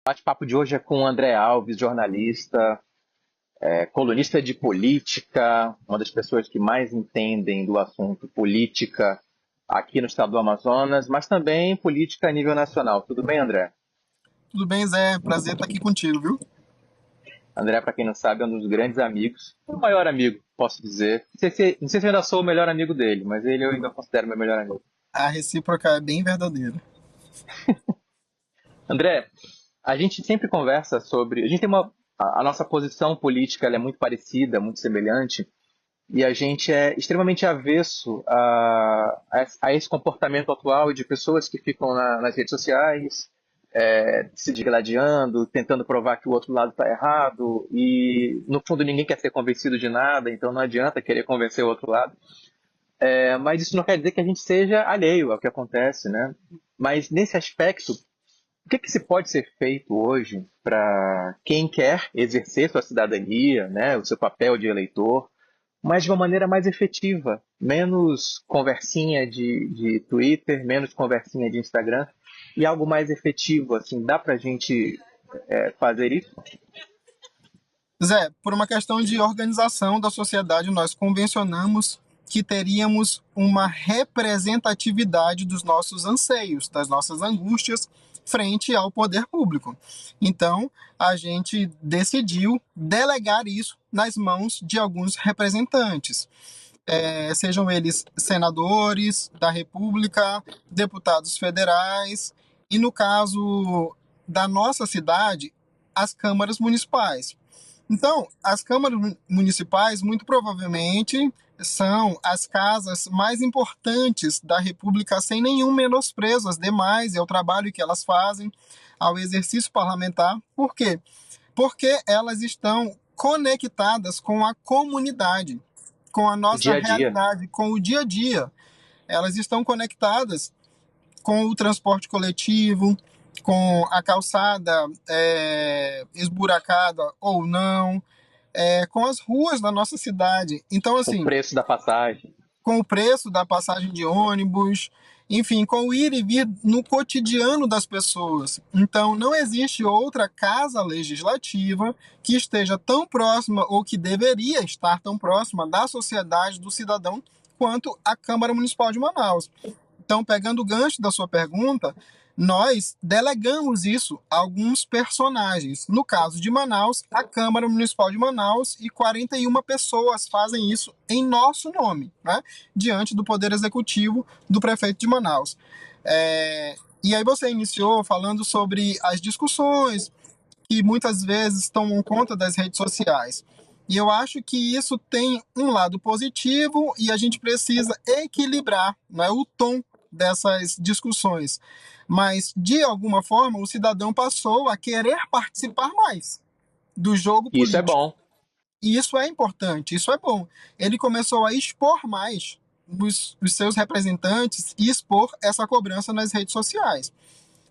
Bate-papo de hoje é com o André Alves, jornalista, colunista de política, uma das pessoas que mais entendem do assunto política aqui no estado do Amazonas, mas também política a nível nacional. Tudo bem, André? Tudo bem, Zé? Prazer estar aqui contigo, viu? André, para quem não sabe, é um dos grandes amigos, o maior amigo, posso dizer. Não sei se eu ainda sou o melhor amigo dele, mas ele eu ainda considero meu melhor amigo. A recíproca é bem verdadeira. André, a gente sempre conversa sobre. A gente tem uma. A nossa posição política ela é muito parecida, muito semelhante. E a gente é extremamente avesso a esse comportamento atual de pessoas que ficam nas redes sociais, se digladiando, tentando provar que o outro lado está errado, e no fundo ninguém quer ser convencido de nada, então não adianta querer convencer o outro lado. Mas isso não quer dizer que a gente seja alheio ao que acontece, né? Mas nesse aspecto, o que se pode ser feito hoje para quem quer exercer sua cidadania, né, o seu papel de eleitor, mas de uma maneira mais efetiva, menos conversinha de Twitter, menos conversinha de Instagram e algo mais efetivo, assim, dá pra gente fazer isso? Zé, por uma questão de organização da sociedade, nós convencionamos que teríamos uma representatividade dos nossos anseios, das nossas angústias frente ao poder público. Então, a gente decidiu delegar isso nas mãos de alguns representantes. Sejam eles senadores da República, deputados federais e, no caso da nossa cidade, as câmaras municipais. Então, as câmaras municipais, muito provavelmente, são as casas mais importantes da República, sem nenhum menosprezo às demais e ao trabalho que elas fazem, ao exercício parlamentar. Por quê? Porque elas estão conectadas com a comunidade, com a O nossa dia a dia. realidade, com o dia a dia. Elas estão conectadas com o transporte coletivo, com a calçada esburacada ou não, com as ruas da nossa cidade. Então, O assim, preço da passagem. com o preço da passagem de ônibus, enfim, com o ir e vir no cotidiano das pessoas. Então, não existe outra casa legislativa que esteja tão próxima ou que deveria estar tão próxima da sociedade, do cidadão, quanto a Câmara Municipal de Manaus. Então, pegando o gancho da sua pergunta, nós delegamos isso a alguns personagens. No caso de Manaus, a Câmara Municipal de Manaus e 41 pessoas fazem isso em nosso nome, né? Diante do Poder Executivo do prefeito de Manaus. E aí você iniciou falando sobre as discussões que muitas vezes tomam conta das redes sociais. E eu acho que isso tem um lado positivo e a gente precisa equilibrar, né, o tom dessas discussões. Mas, de alguma forma, o cidadão passou a querer participar mais do jogo Isso é político. bom. E isso é importante, isso é bom. Ele começou a expor mais os seus representantes e expor essa cobrança nas redes sociais.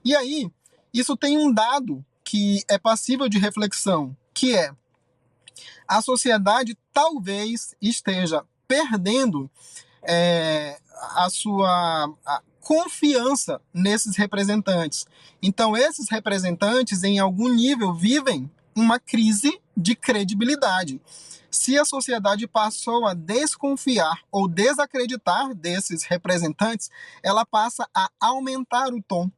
E aí, isso tem um dado que é passível de reflexão, que é a sociedade talvez esteja perdendo a sua confiança nesses representantes. Então, esses representantes, em algum nível, vivem uma crise de credibilidade. Se a sociedade passou a desconfiar ou desacreditar desses representantes, ela passa a aumentar o tom.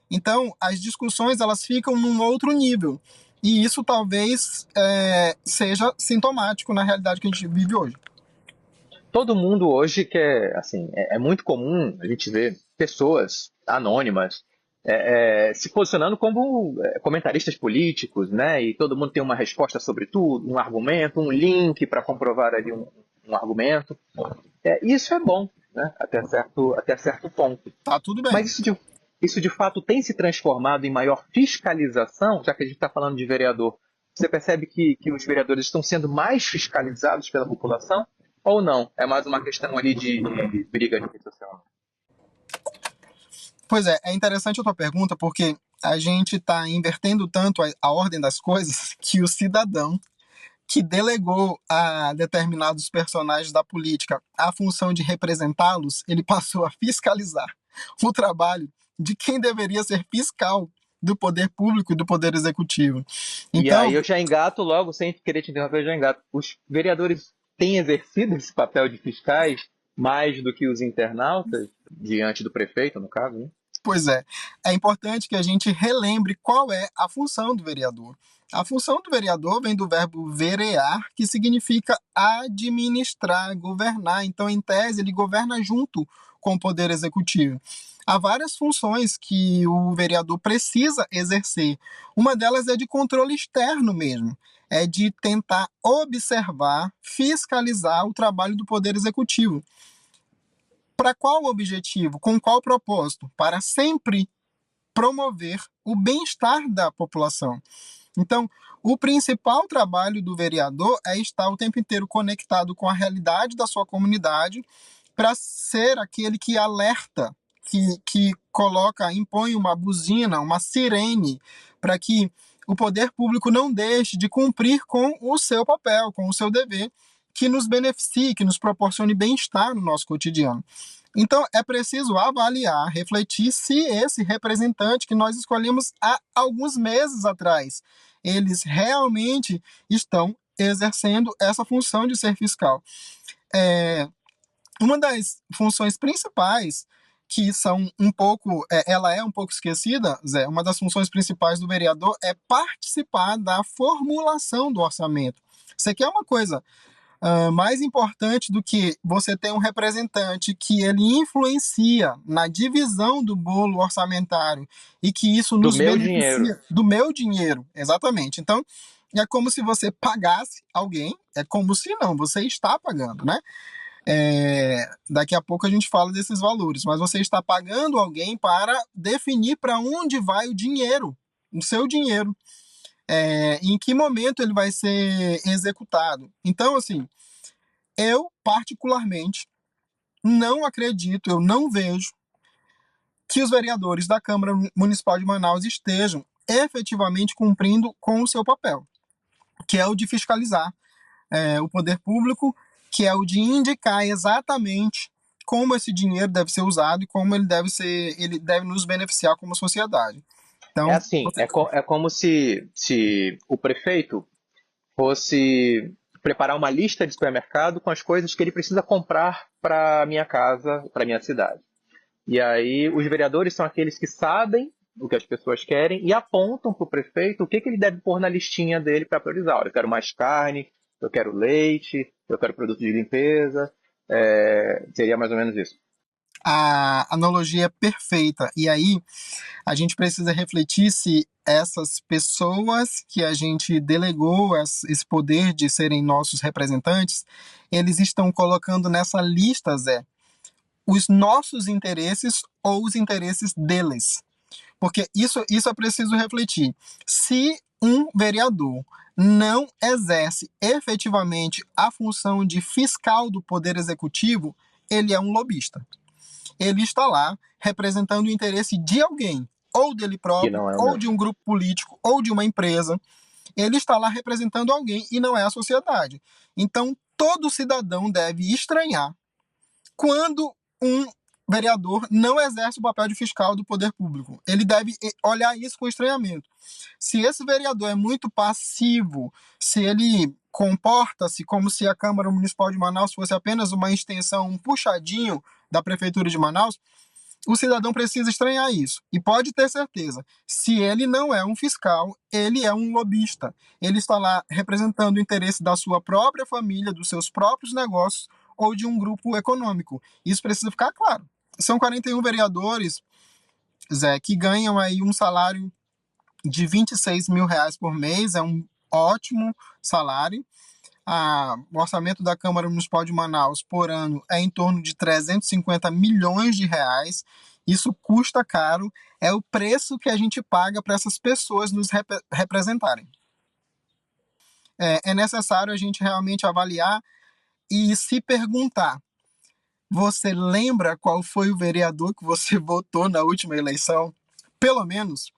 Então, as discussões elas ficam num outro nível. E isso talvez seja sintomático na realidade que a gente vive hoje. Todo mundo hoje quer, assim, é muito comum a gente ver pessoas anônimas se posicionando como comentaristas políticos, né? E todo mundo tem uma resposta sobre tudo, um argumento, um link para comprovar ali um argumento. Isso é bom, né? Até certo ponto. Tá tudo bem. Mas isso de fato tem se transformado em maior fiscalização, já que a gente está falando de vereador. Você percebe que os vereadores estão sendo mais fiscalizados pela população? Ou não? É mais uma questão ali de briga de rede social. Pois é interessante a tua pergunta, porque a gente está invertendo tanto a ordem das coisas que o cidadão que delegou a determinados personagens da política a função de representá-los, ele passou a fiscalizar o trabalho de quem deveria ser fiscal do poder público e do poder executivo. E Então, aí eu já engato logo, sem querer te interromper, eu já engato. Os vereadores têm exercido esse papel de fiscais mais do que os internautas, diante do prefeito, no caso, né? pois é importante que a gente relembre qual é a função do vereador. A função do vereador vem do verbo verear, que significa administrar, governar. Então, em tese, ele governa junto com o poder executivo. Há várias funções que o vereador precisa exercer. Uma delas é de controle externo mesmo, é de tentar observar, fiscalizar o trabalho do poder executivo. Para qual objetivo? Com qual propósito? Para sempre promover o bem-estar da população. Então, o principal trabalho do vereador é estar o tempo inteiro conectado com a realidade da sua comunidade para ser aquele que alerta, que coloca, impõe uma buzina, uma sirene, para que o poder público não deixe de cumprir com o seu papel, com o seu dever, que nos beneficie, que nos proporcione bem-estar no nosso cotidiano. Então, é preciso avaliar, refletir se esse representante que nós escolhemos há alguns meses atrás, eles realmente estão exercendo essa função de ser fiscal. Uma das funções principais que são um pouco, ela é um pouco esquecida, Zé, uma das funções principais do vereador é participar da formulação do orçamento. Isso aqui é uma coisa mais importante do que você ter um representante que ele influencia na divisão do bolo orçamentário e que isso Do nos meu dinheiro. beneficia do meu dinheiro, exatamente. Então, é como se você pagasse alguém, é como se não, você está pagando, né? Daqui a pouco a gente fala desses valores, mas você está pagando alguém para definir para onde vai o dinheiro, o seu dinheiro, em que momento ele vai ser executado. Então, assim, eu particularmente não acredito, eu não vejo que os vereadores da Câmara Municipal de Manaus estejam efetivamente cumprindo com o seu papel, que é o de fiscalizar o poder público, que é o de indicar exatamente como esse dinheiro deve ser usado e como ele deve nos beneficiar como sociedade. É Então, assim, é como se o prefeito fosse preparar uma lista de supermercado com as coisas que ele precisa comprar para minha casa, para minha cidade. E aí os vereadores são aqueles que sabem o que as pessoas querem e apontam para o prefeito o que ele deve pôr na listinha dele para priorizar. Olha, eu quero mais carne, eu quero leite, eu quero produto de limpeza. Seria mais ou menos isso. a analogia é perfeita. E aí, a gente precisa refletir se essas pessoas que a gente delegou esse poder de serem nossos representantes, eles estão colocando nessa lista, Zé, os nossos interesses ou os interesses deles. Porque isso é preciso refletir. Se um vereador não exerce efetivamente a função de fiscal do poder executivo, ele é um lobista. Ele está lá representando o interesse de alguém, ou dele Que próprio, não é o ou meu. de um grupo político, ou de uma empresa. Ele está lá representando alguém e não é a sociedade. Então, todo cidadão deve estranhar quando um vereador não exerce o papel de fiscal do poder público. Ele deve olhar isso com estranhamento. Se esse vereador é muito passivo, se ele comporta-se como se a Câmara Municipal de Manaus fosse apenas uma extensão, um puxadinho da Prefeitura de Manaus, o cidadão precisa estranhar isso. E pode ter certeza, se ele não é um fiscal, ele é um lobista. Ele está lá representando o interesse da sua própria família, dos seus próprios negócios ou de um grupo econômico. Isso precisa ficar claro. São 41 vereadores, Zé, que ganham aí um salário de R$ 26.000 por mês, é um ótimo salário. O orçamento da Câmara Municipal de Manaus por ano é em torno de 350 milhões de reais. Isso custa caro, é o preço que a gente paga para essas pessoas nos representarem. É necessário a gente realmente avaliar e se perguntar: você lembra qual foi o vereador que você votou na última eleição? Pelo menos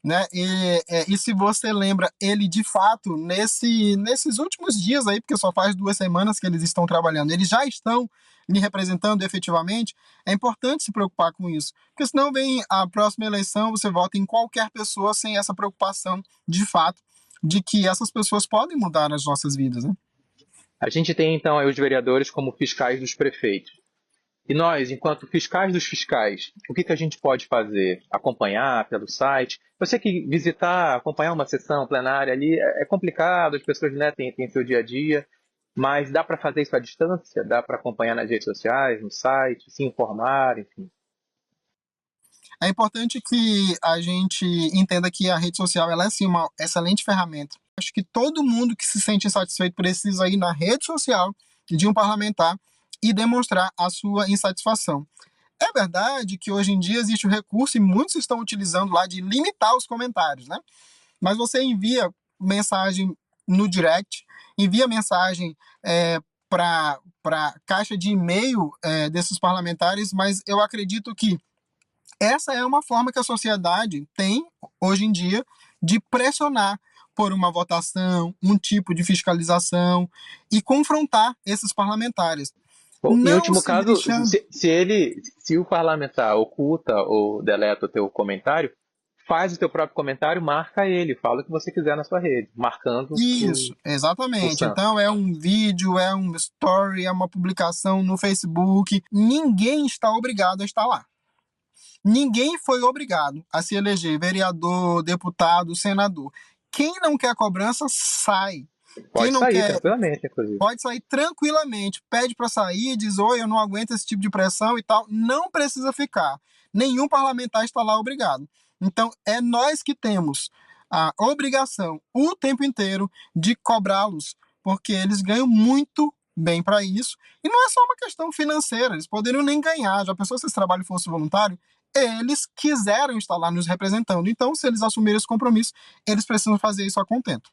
né? E se você lembra, ele de fato, nesses últimos dias aí, porque só faz 2 semanas que eles estão trabalhando, eles já estão lhe representando efetivamente, é importante se preocupar com isso. Porque senão vem a próxima eleição, você vota em qualquer pessoa sem essa preocupação, de fato, de que essas pessoas podem mudar as nossas vidas, né? A gente tem, então, aí os vereadores como fiscais dos prefeitos. E nós, enquanto fiscais dos fiscais, o que a gente pode fazer? Acompanhar pelo site? Eu sei que visitar, acompanhar uma sessão plenária ali é complicado, as pessoas, né, têm seu dia a dia, mas dá para fazer isso à distância? Dá para acompanhar nas redes sociais, no site, se informar, enfim. É importante que a gente entenda que a rede social ela é sim uma excelente ferramenta. Acho que todo mundo que se sente insatisfeito precisa ir na rede social de um parlamentar e demonstrar a sua insatisfação. É verdade que hoje em dia existe o recurso e muitos estão utilizando lá de limitar os comentários, né? Mas você envia mensagem no direct, envia mensagem para a caixa de e-mail desses parlamentares, mas eu acredito que essa é uma forma que a sociedade tem, hoje em dia, de pressionar por uma votação, um tipo de fiscalização e confrontar esses parlamentares. Bom, em Não último se caso, deixa. se o parlamentar oculta ou deleta o teu comentário, faz o teu próprio comentário, marca ele, fala o que você quiser na sua rede, marcando Isso, o exatamente. santo. Então é um vídeo, é um story, é uma publicação no Facebook. Ninguém está obrigado a estar lá. Ninguém foi obrigado a se eleger vereador, deputado, senador. Quem não quer cobrança, sai. Quem Pode não sair quer, tranquilamente, inclusive. pode sair tranquilamente. Pede para sair, diz: oi, eu não aguento esse tipo de pressão e tal. Não precisa ficar. Nenhum parlamentar está lá obrigado. Então, é nós que temos a obrigação o tempo inteiro de cobrá-los, porque eles ganham muito bem para isso. E não é só uma questão financeira, eles poderiam nem ganhar. Já pensou se esse trabalho fosse voluntário? Eles quiseram estar lá nos representando. Então, se eles assumirem esse compromisso, eles precisam fazer isso a contento.